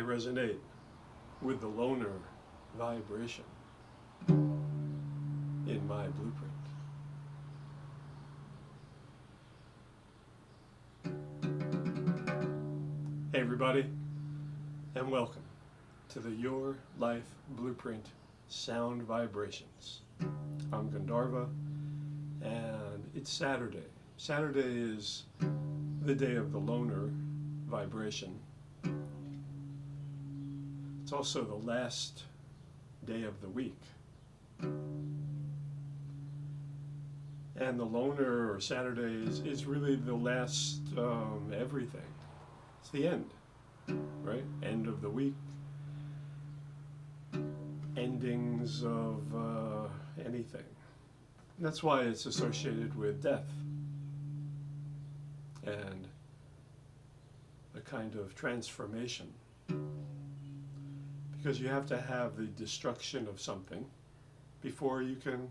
resonate with the loner vibration in my blueprint. Hey everybody, and welcome to the Your Life Blueprint Sound Vibrations. I'm Gandharva, and it's Saturday. Saturday is the day of the loner vibration. It's also the last day of the week. And the loner, or Saturday, is really the last everything. It's the end, right? End of the week. Endings of anything. And that's why it's associated with death and a kind of transformation. Because you have to have the destruction of something before you can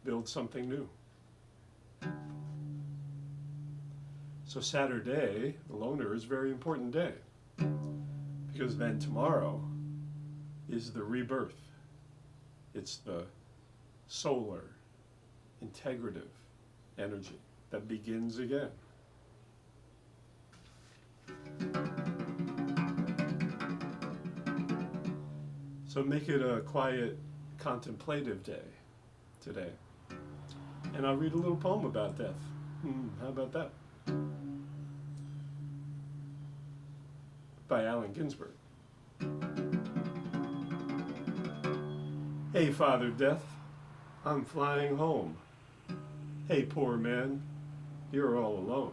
build something new. So Saturday, the loner, is a very important day, because then tomorrow is the rebirth. It's the solar, integrative energy that begins again. So make it a quiet, contemplative day today. And I'll read a little poem about death. How about that? By Allen Ginsberg. Hey, Father Death, I'm flying home. Hey, poor man, you're all alone.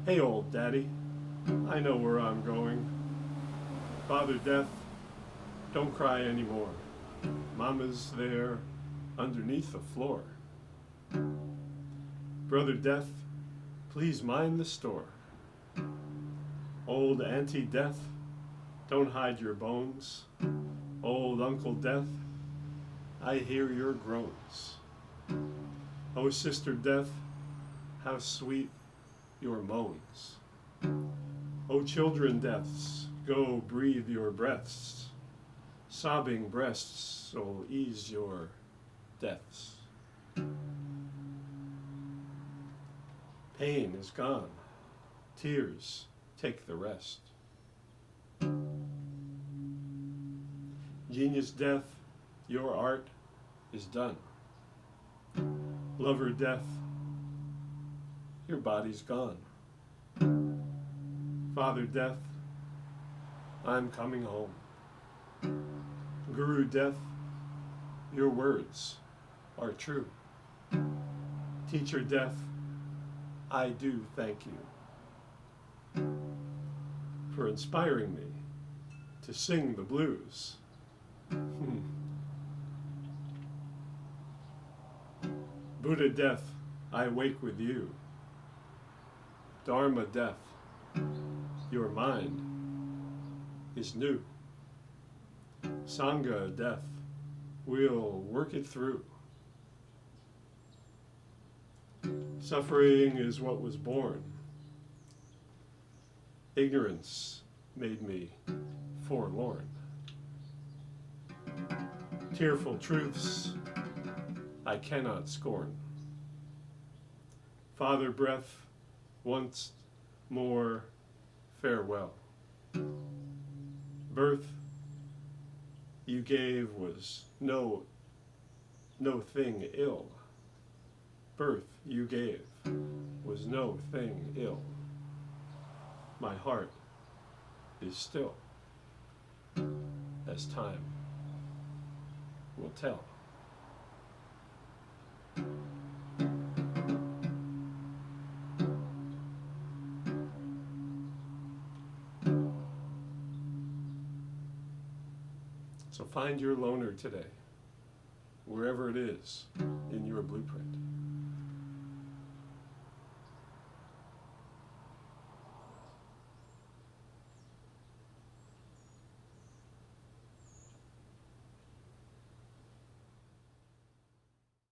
Hey, old daddy, I know where I'm going. Father Death, don't cry anymore. Mama's there underneath the floor. Brother Death, please mind the store. Old Auntie Death, don't hide your bones. Old Uncle Death, I hear your groans. Oh, Sister Death, how sweet your moans. Oh, children deaths, go breathe your breaths. Sobbing breasts will ease your deaths. Pain is gone. Tears take the rest. Genius Death, your art is done. Lover Death, your body's gone. Father Death, I'm coming home. Guru Death, your words are true. Teacher Death, I do thank you for inspiring me to sing the blues. Buddha Death, I wake with you. Dharma Death, your mind is new. Sangha Death, we'll work it through. Suffering is what was born. Ignorance made me forlorn. Tearful truths I cannot scorn. Father Breath, once more farewell. Birth you gave was no thing ill. Birth you gave was no thing ill. My heart is still, as time will tell. So find your loner today, wherever it is in your blueprint.